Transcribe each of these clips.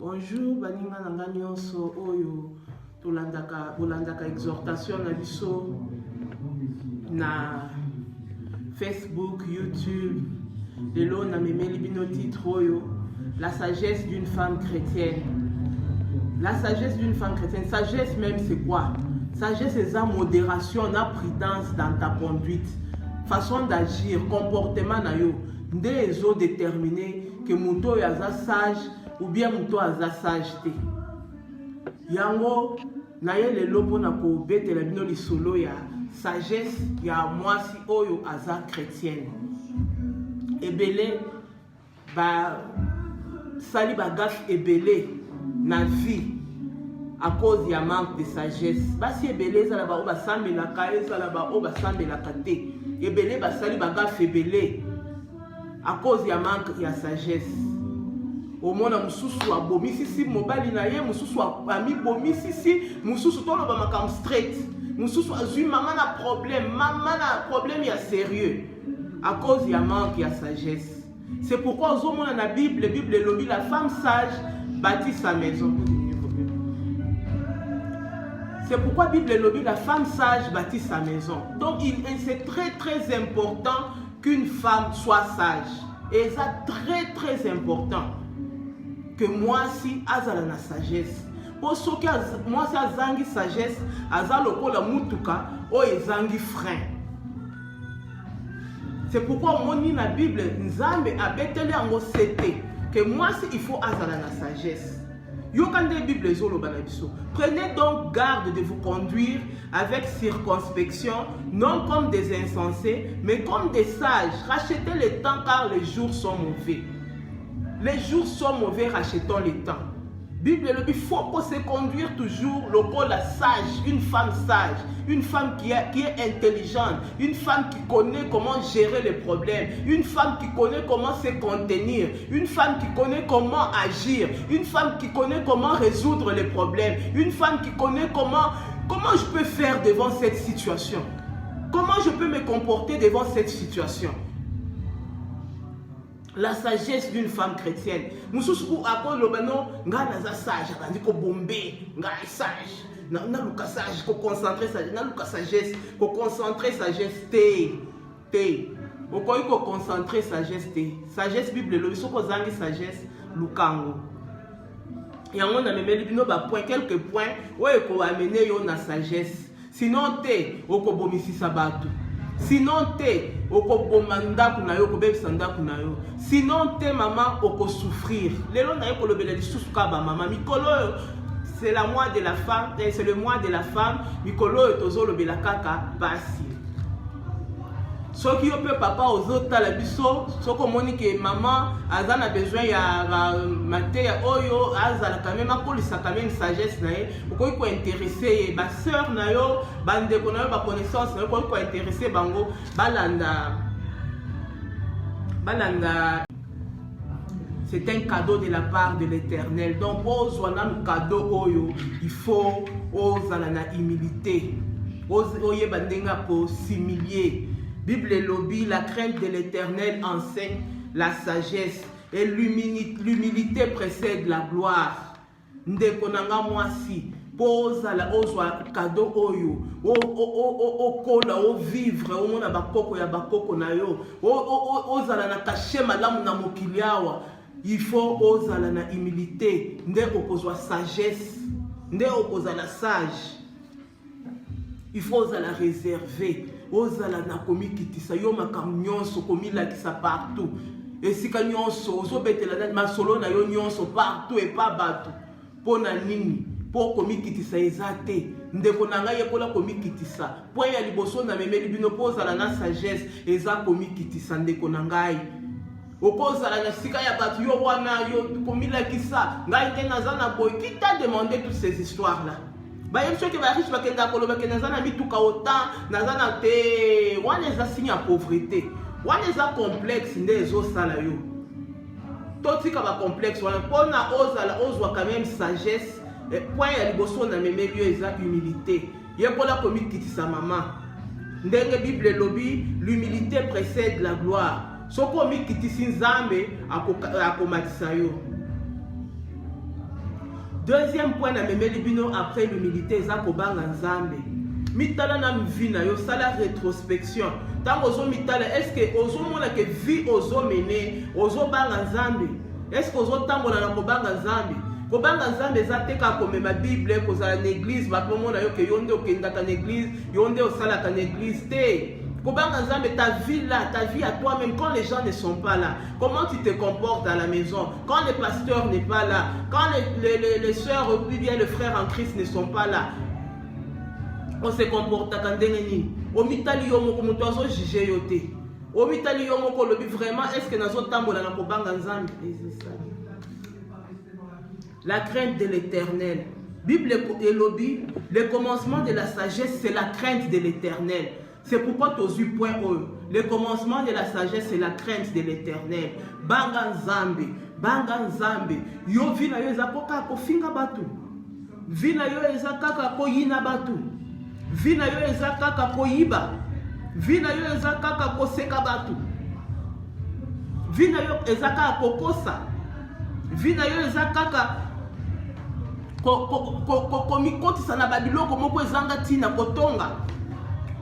Bonjour, baninga nanga nyonso oyo bolandaka exhortation na biso na Facebook, YouTube. Lelo na memeli bino titre oyo la sagesse d'une femme chrétienne. La sagesse d'une femme chrétienne. Sagesse même c'est quoi? Sagesse c'est la modération, la prudence dans ta conduite, façon d'agir, comportement na yo. Nde ezo déterminer que muto yaza sage ou bien muto aza sage te. Yango na ye lelo pona ko betela bino lisolo ya sagesse ya mwasi oyo aza chrétienne. Ebele ba sali bagaf ebele na vie à cause ya manque de sagesse. Basi ebele za la ba oba sambela ka eza la ba oba sambela kate. Ebele ba sali bagaf ebele à cause ya manque ya sagesse. Omona mususu abomisisi mobali na ye, mususu ami bomisisi, mususu tolo ba makam straight. Mususu azui maman na problème ya sérieux à cause ya manque ya sagesse. C'est pourquoi au moment dans la Bible lobby la femme sage bâtit sa maison. C'est pourquoi la Bible lobby la femme sage bâtit sa maison. Donc c'est très important qu'une femme soit sage. Et c'est très important que moi si azala na sagesse. Pour ceux qui moi si azangi sagesse, azala lokola mutuka o ezangi frein. C'est pourquoi on dit dans la Bible Nzambe a betele yango sete que moi si il faut azala na sagesse. Yokande Bible zolo balabiso. Prenez donc garde de vous conduire avec circonspection, non comme des insensés, mais comme des sages. Rachetez le temps car les jours sont mauvais. Les jours sont mauvais, rachetons le temps. Bible il faut se conduire toujours le la sage, une femme sage, une femme qui est intelligente, une femme qui connaît comment gérer les problèmes, une femme qui connaît comment se contenir, une femme qui connaît comment agir, une femme qui connaît comment résoudre les problèmes, une femme qui connaît comment je peux faire devant cette situation, comment je peux me comporter devant cette situation. La sagesse d'une femme chrétienne. Mususu ako lobano nga naza sage, kandi ko bombe, nga sage. Na luka sage, ko concentrer sage, na luka sagesse, ko concentrer sagesse te. Okoyi ko concentrer sagesse te. Sagesse Bible lo biso ko zangi sagesse lukango. Yango na memeli bino ba point quelques points oyo ko amener yo na sagesse. Sinon te oko bomisisa bato. Sinon te oko bomanda kuna yo ko bebisa ndako na yo. Sinon te maman oko souffrir. Lelo na yo ko lobela lisusu ka ba maman mikolo c'est la mois de la femme, c'est le mois de la femme. Mikolo tozo lobela kaka basi. Soki yo pe papa ozota la biso, soko moni ke maman azana besoin ya mate ya oyo azala quand même akolisa quand même sagesse na ye, okoki ko intéresser ba sœur na yo, bande ko na yo ba connaissance na yo ko intéresser bango balanda. C'est un cadeau de la part de l'Éternel. Donc ozwana le cadeau oyo, il faut ozala na humilité. Oye bandenga pour s'humilier. Bible lobby, la crainte de l'Éternel enseigne la sagesse et l'humilité précède la gloire. Ndeko nanga mwasi posa la ozwa cadeau oyo okola o vivre o mona bakoko ya bakoko na yo ozala na caché malamu na mokili awa. Il faut ozala na humilité nde okozwa sagesse nde okozala sage. Il faut ozala réservé. Ozala na komi kitisa yo makam nyonso komi la kisa partout. Esika nyonso ozo betela na masolo na yo nyonso partout et pas batou. Pona nini po komi kitisa ezate. Ndeko na ngai ekola komi kitisa. Po ya liboso na memeli bino po ozala na sagesse eza komi kitisa ndeko na ngai. Okozala na sika ya batou yo wana yo komi la kisa. Ngai te nazana boy qui t'a demandé toutes ces histoires là. Baye ceux qui va riche bakenda koloba ke nazana mituka autant nazana te wana eza signe ya pauvreté wana eza complexe nde ezo sala yo totika ba complexe wana pona ozwa quand même sagesse point ya liboso na memeli yo eza humilité yekola komi kitisa maman ndenge Bible lobby l'humilité précède la gloire soko mi kitisi Nzambe akomatisa yo. Deuxième point na memeli bino après l'humilité eza kobanga nzambe. Mitala na mvina yo sala rétrospection. Tant ozo mitala est-ce que ozo mona que vie ozo mener ozo banga nzambe? Est-ce que ozo tambola na kobanga nzambe? Kobanga nzambe eza te ka komema Bible kozala na église ba komona yo ke yonde okendaka na église yonde osalaka na église te. Kobanga nzambe ta vie là, ta vie à toi-même quand les gens ne sont pas là. Comment tu te comportes à la maison? Quand le pasteur n'est pas là, quand les sœurs ou bien les frères en Christ ne sont pas là. On se comporte à ndenge. Omitali yo moko muto azo juger yo te. Omitali yo moko lobi vraiment est-ce que nazo tambola na kobanga nzambe? La crainte de l'Éternel. Bible et lobby, le commencement de la sagesse c'est la crainte de l'Éternel. C'est pourquoi tu as eu point E. Le commencement de la sagesse, c'est la crainte de l'Éternel. Banga nzambe, banga nzambe. Yo vina yo eza koka ko finga batu. Vina yo eza kaka ko yina batu. Vina yo eza kaka ko yiba. Vina yo eza kaka ko seka batu. Vina yo eza kaka ko kosa. Vina yo eza kaka ko mikotisa na babiloko moko ezanga tina kotonga.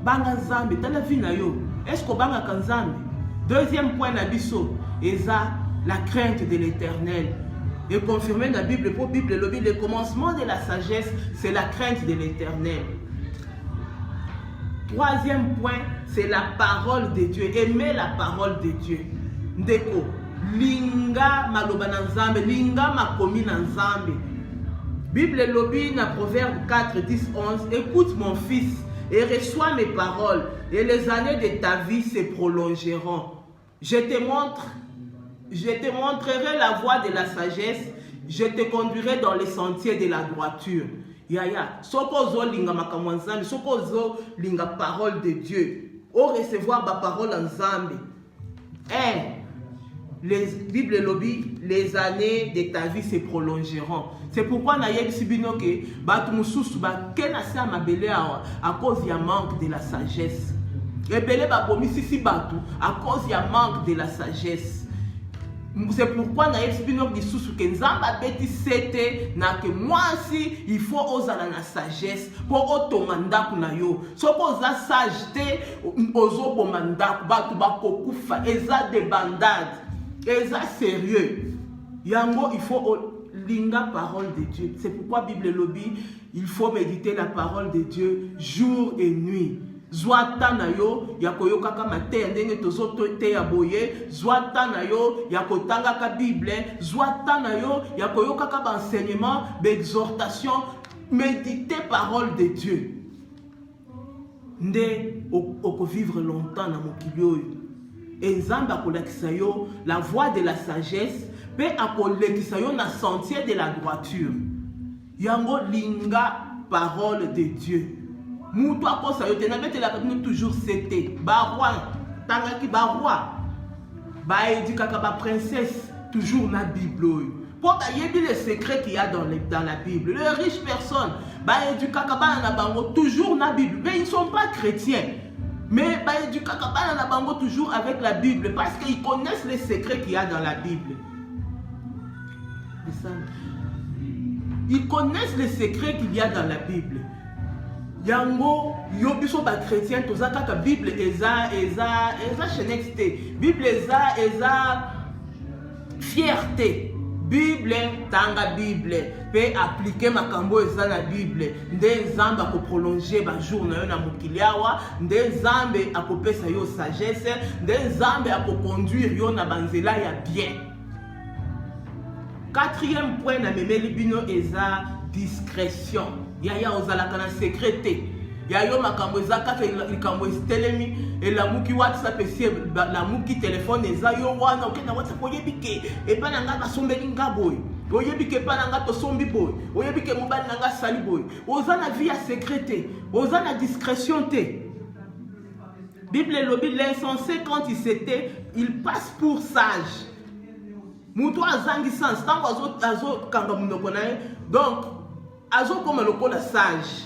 Banga nzambe tala vina yo est-ce que banga kanzambe? Deuxième point na biso eza la crainte de l'Éternel et confirmé dans la Bible pour Bible lobby le commencement de la sagesse c'est la crainte de l'Éternel. Troisième point c'est la parole de Dieu, aimer la parole de Dieu. Ndeko linga maloba na nzambe, linga makomi na nzambe. Bible lobby na Proverbe 4 10 11 écoute mon fils et reçois mes paroles, et les années de ta vie se prolongeront. Je te montrerai la voie de la sagesse, je te conduirai dans les sentiers de la droiture. Yaya, sokozo linga makamwanzambe, sokozo linga parole de Dieu, au recevoir ma parole en zambe. Les Bible lobby, les années de ta vie se prolongeront. C'est pourquoi na yebi sibino ke batu mususu ba kena sa mabele à cause ya manque de la sagesse. Ebele ba bomi sisi batu à cause ya manque de la sagesse. C'est pourquoi na yebi sibino bisusu ke nzamba beti sete na ke moi aussi il faut ozala na sagesse pour otonga ndaku na yo. Soko oza sage te ozo bomanda batu ba kokufa eza de bandade. Eza sérieux. Yango il faut linga parole de Dieu. C'est pourquoi Bible lobby, il faut méditer la parole de Dieu jour et nuit. Zwata na yo ya koyoka ka matin ndenge tozoto te ya boye, zwata na yo ya kotanga ka Bible, zwata na yo ya koyoka ka enseignement, d'exhortation, méditer parole de Dieu. Nde oko vivre longtemps na mokili oyo. Nzambe akolakisa yo la voie de la sagesse, pe akolekisa yo na sentier de la droiture. Yango linga parole de Dieu. Mutu akosa yo te na bete la kabine toujours c'était ba roi tangaki ba roi ba édikaka ba princesse toujours na Bible. Pour yebi les secrets qu'il y a dans la Bible. Les riches personnes ba édikaka ba na bango toujours na Bible, mais ils ne sont pas chrétiens. Mais du kakabana na bango toujours avec la Bible parce qu'ils connaissent les secrets qu'il y a dans la Bible. Ils connaissent les secrets qu'il y a dans la Bible. Yango yobiso ba chrétien tozaka ka Bible eza chenexte. Bible eza fierté. Bible tanga Bible pe appliquer makambo eza na Bible nde nzambe ko prolonger ba jour na yo na mokili awa, nde nzambe akopesa yo sagesse, nde nzambe akoconduire yo na banzela ya bien. Quatrième point na memeli bino eza discrétion. Yaya ozalaka na secreté. Yayo makambo eza kaka likambo estelemi elamuki WhatsApp esi lamuki téléphone eza yo wana okenda WhatsApp oyebike epa na nga basombeli nga boy, oyebike epa na nga tosombi boy, oyebike mobali na nga sali boy. Oza na vie ya secrété, oza na discrétion te. Bible lobi l'insensé quand il passe pour sage. Mutu azangi sens tango azo kanga munoko na ye, donc azo comme lokola sage.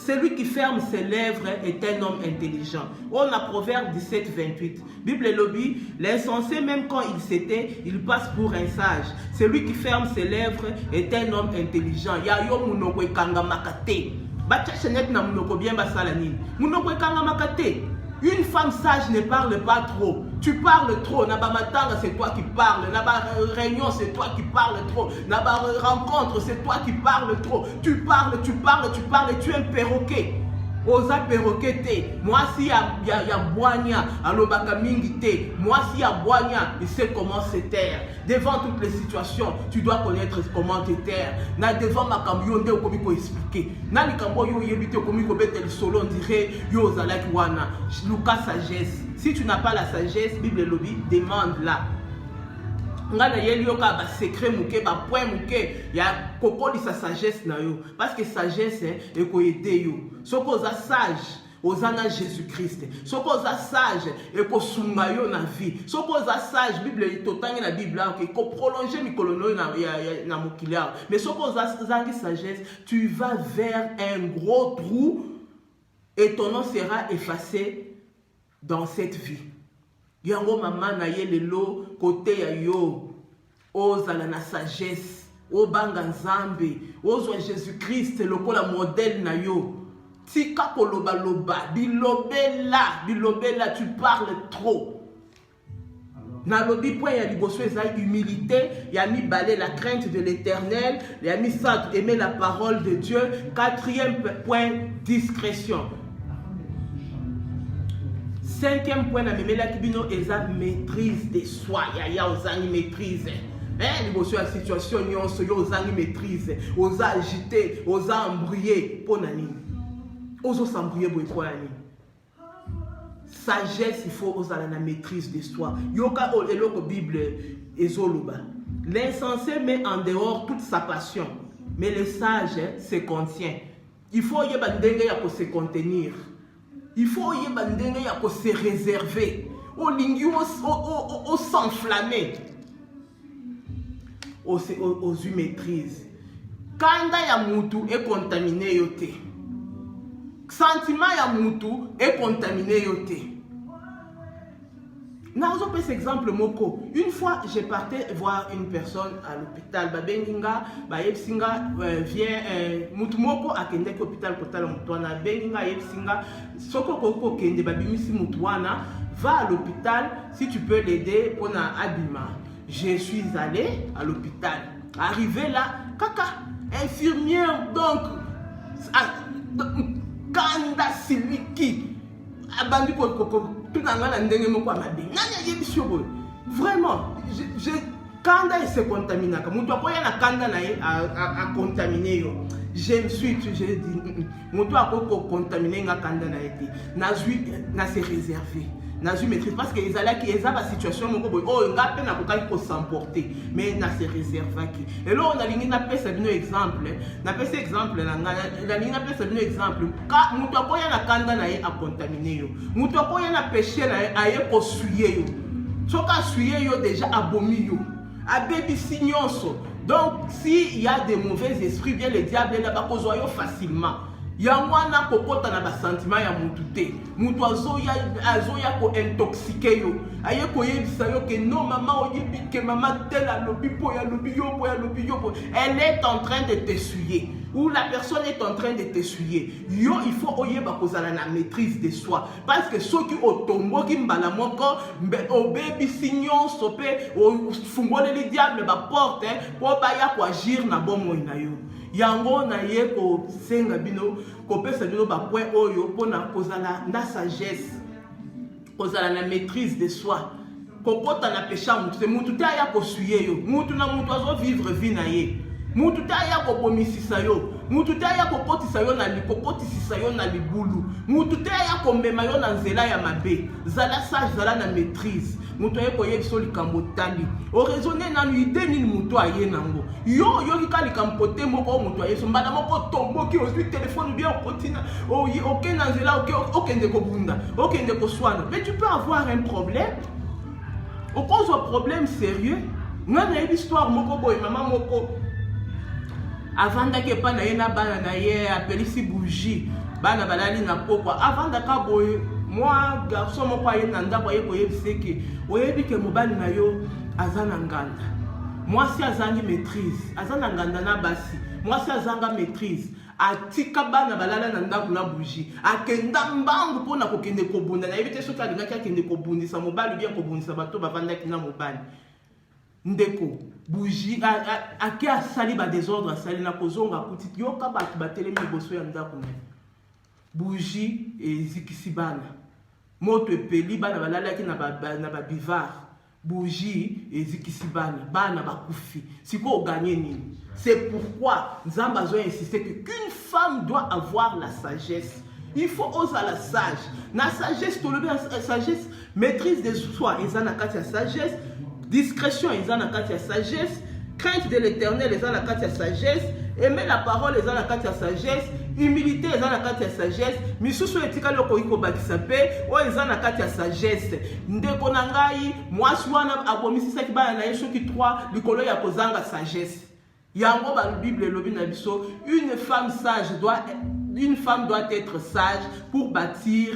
Celui qui ferme ses lèvres est un homme intelligent. On a Proverbe 17, 28. Bible lobby, l'insensé même quand il s'était, il passe pour un sage. Celui qui ferme ses lèvres est un homme intelligent. Ya yo munoko ekanga makate. Bacha chenet na munoko bien basala nini. Munoko ekanga makate. Une femme sage ne parle pas trop. Tu parles trop. Naba matanga, c'est toi qui parles. Naba réunion, c'est toi qui parles trop. Naba rencontre, c'est toi qui parles trop. Tu parles et tu es un perroquet. Osa perroquet te. Moi si ya boigna, alobaka mingi te. Moi si ya boigna, il sait comment se taire. Devant toutes les situations, tu dois connaître comment te taire. Na devant ma camion de komiko expliquer. Na li kambo yo yebite komiko betel solo on dirait yo zalaki wana. Lucas sagesse. Si tu n'as pas la sagesse, Bible lobby, demande-la. Ngana yeli yo ka ba secret muke ba point muke ya kokoli sa sagesse na yo parce que sagesse e ko aider yo. Soko za sage ozana Jésus-Christ. Soko za sage e ko sunga yo na vie. Soko za sage Bible totangi na Bible ke ko prolonger mikolono na mokiliar. Mais soko za zangi sagesse, tu vas vers un gros trou et ton nom sera effacé dans cette vie. Yango mama na ye lelo côté ya yo ozala na sagesse obanga nzambe ozwa Jésus-Christ lokola modèle na yo tika koloba loba bilobela tu parles trop na lobi point ya liboso eza humilité ya mibale la crainte de l'Éternel ya misat aimer la parole de Dieu. Quatrième point, discrétion. Cinquième point, la kibino eza maîtrise de soi. Ya ozangi maîtrise. Liboso ya situation nyonso yo ozangi maîtrise. Oza agité, oza embrouillé pour nani. Ozo s'embrouiller boy pour nani. Sagesse, il faut ozala na maîtrise de soi. Yoka o eloko Bible ezoluba. L'insensé met en dehors toute sa passion, mais le sage se contient. Il faut yeba ndenge ya ko se contenir. Il faut se réserver. Au s'enflammer. Aux maîtrise. Kanda ya mutu est contaminé yote. Sentiment ya mutu est contaminé yote. Nous avons cet exemple moko. Une fois, je partais voir une personne à l'hôpital. Benginga, yepsinga vient mutu moko akende ko hôpital kotala mutwana. Benginga yepsinga soko koko kende babimisi mutwana. Va à l'hôpital si tu peux l'aider pour na abima. Je suis allé à l'hôpital. Arrivé là, kaka infirmière donc kanda siliki abandi ko vraiment, quand il se contamine, je me suis dit, je contaminé, se réservé. Maîtrise parce qu'ils allaient la situation s'emporter mais na se réserve et là on a ligné na pesa bino exemple na pesa exemple la ligne na pesa bino exemple ka mutu akoya na kanda na ye a contaminé yo mutu akoya na péché na ye aye ko suyer yo soka suyer yo déjà abomi yo abebi signonso. Donc si il y a des mauvais esprits bien le diable là ba kozwa yo facilement. Yangwana kokota na ba sentiment ya mutu te. Mutu azoya ko intoxiquer yo. Aye ko yebisa yo que non maman oyebi que maman tel a lobi po ya lobi yo po. Elle est en train de t'essuyer. Ou la personne est en train de t'essuyer. Yo il faut oyeba kozala na maîtrise de soi parce que ceux qui otombo ki mbala moko obebi signon sopé o fungole le diable ba porte po ba ya ko agir na bomo na yo. Yango na ye ko senga bino ko pesa bino ba point oyo pona kozala na sagesse kozala na maîtrise de soi kokota na péché mutu te ya ko suyer yo mutu na mutu azo vivre vie na ye mutu te ya ko bomisisa yo mutu te ya ko kotisa yo na likokotisa yo na libulu mutu te ya ko mema yo na nzela ya mabe zala sage zala na maîtrise mutu ye ko yebiso likambo tali o raisonner na idée nini mutu aye nango yo kika likambo te moko mutu aye so mbana moko tomboki ozwi téléphone bien okotina oke na nzela okende ko bunda okende ko swana mais tu peux avoir un problème au cause un problème sérieux ngana une histoire moko boy maman moko avant que pas na ye na bana na ye appelé si bougie bana balali na pokwa avant daka boye moi garçon moko aye na ndako aye koyebisa ke oyebi ke mobali na yo aza na nganda mwasi azangi maîtrise aza na nganda na basi mwasi azanga maîtrise atika bana balala na ndako na bougie akenda mbangu mpona kokende kobunda na yebi te soki alingaki akende kobundisa mobali bien kobundisa bato bavandaki na mobali ndeko bougie ake asali badésordre asali na kozonga kuti yoka bato batelemi liboso ya ndako na bougie ezikisi bana moto epeli bana balalaki na babivard bougie ezikisi bana bakufi siko gagner nini. C'est pourquoi Nzambe a insisté qu'une femme doit avoir la sagesse. Il faut oser la sage. La sagesse, sagesse, maîtrise de soi, ils ont la sagesse. Discrétion, ils ont la sagesse. Crainte de l'éternel, ils ont la sagesse. Aimer la parole, ils ont la sagesse. Humilité, ils ont la sagesse. Misusu etika loko iko bakisape, o ils ont la sagesse. Ndeko nangai, moi swana abomisi saki ba na yeso ki 3 likolo ya kozanga sagesse. Yango ba Bible lobi na biso, une femme doit être sage pour bâtir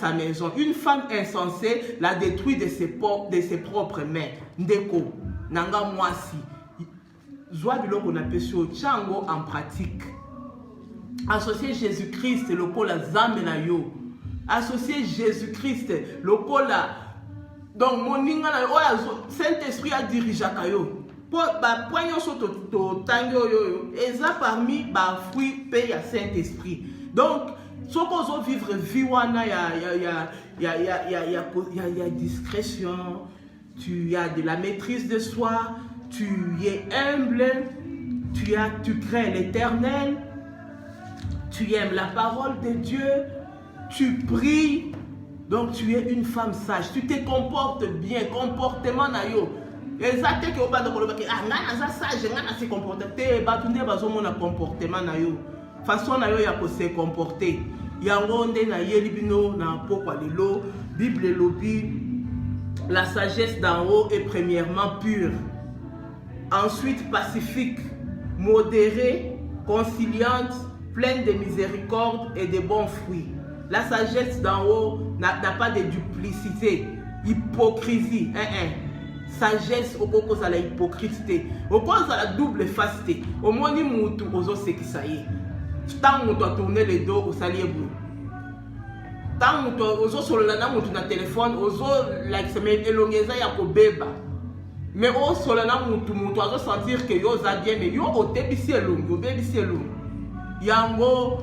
sa maison. Une femme insensée la détruit de ses propres mains. Ndeko nanga mwasi. Zwa biloko na pesio chango en pratique. Associer Jésus-Christ lokola zambe na yo. Associer Jésus-Christ lokola donc moninga na yo Saint-Esprit a dirigé kayo. Poignon soto tango yo eza parmi ba fruit pe ya Saint-Esprit. Donc soko vivre vie wana ya discrétion, tu as de la maîtrise de soi, tu es humble, tu crains l'Éternel, tu aimes la parole de Dieu, tu pries, donc tu es une femme sage, tu te comportes bien, comportement na yo. Exactement que au bas de kolobaki ngana za sage ngana se comporter te batunde bazomona comportement na yo façon na yo ya ko se comporter yango nde na yeli bino na pokwa lelo Bible lobi la sagesse d'en haut est premièrement pure, ensuite pacifique, modérée, conciliante, pleine de miséricorde et de bons fruits. La sagesse d'en haut n'a pas de duplicité, hypocrisie, sagesse au cause à la hypocrisie, au cause à la double facité. Au moins ni mutu ozo sekisaye. Tant mutu a tourné le dos au salier bleu. Tant mutu ozo solana mutu na téléphone ozo like se met elongeza ya ko beba. Mais au solana mutu ozo sentir que yo za bien mais yo o tebisi elongo bebisi elongo. Yango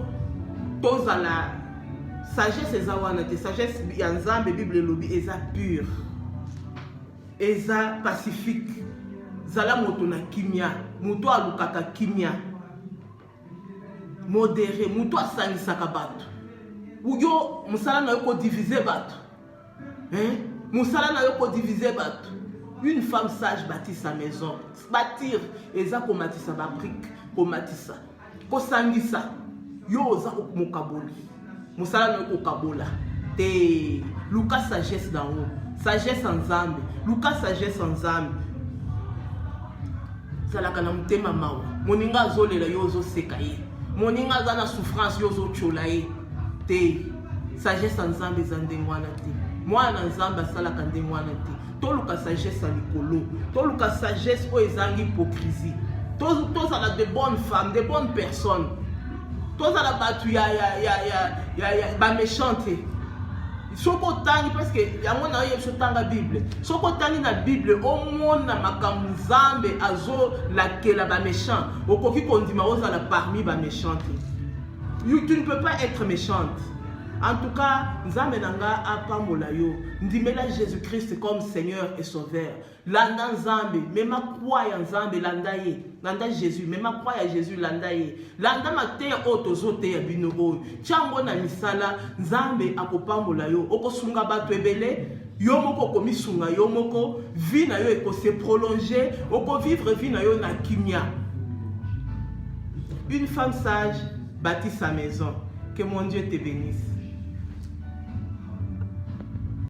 toza la sagesse ezawana te sagesse ya Nzambe Bible lobi eza pure. Eza pacifique. Zala moto na kimia, moto alukaka kimia. Modéré, moto asangisaka bato. Uyo musala na yoko diviser bato. Musala na yoko diviser bato. Une femme sage bâtit sa maison. Bâtir eza komatisa ba brique, komatisa. Kosangisa. Yo oza mokaboli. Musala na yoko kabola. Te Lucas sagesse d'en haut. Sagesse en Nzambe. Lucas sagesse en Nzambe. Zalaka na mutema mawa. Moninga azolela yo ozo seka ye. Moninga aza na souffrance yo ozo chola ye. Te sagesse en Nzambe eza ndenge wana te. Mwana Nzambe asalaka ndenge wana te. Toluka sagesse ya likolo. Toluka sagesse oyo ezangi hypocrisie. Tozala de bonnes femmes, de bonnes personnes. Tozala batu ya ba méchante. Soko tangi parce que yango na yo sotanga Bible. Soko tangi na Bible omona makambo Nzambe azo lakela ba méchant. Okoki kondima ozala parmi ba méchante. Tu ne peux pas être méchante. En tout cas, Nzambe nanga apambola yo. Ndimela Jésus-Christ comme Seigneur et Sauveur. Landa Nzambe, mema croix ya Nzambe landa ye. Landa Jésus, mema croix ya Jésus landa ye. Landa mate oto zote ya bino oyo. Chango na misala Nzambe akopambola yo. Okosunga bato ebele. Yo moko komisunga yo moko. Vie na yo eko se prolonger. Oko vivre vie na yo na kimia. Une femme sage bâtit sa maison. Que mon Dieu te bénisse.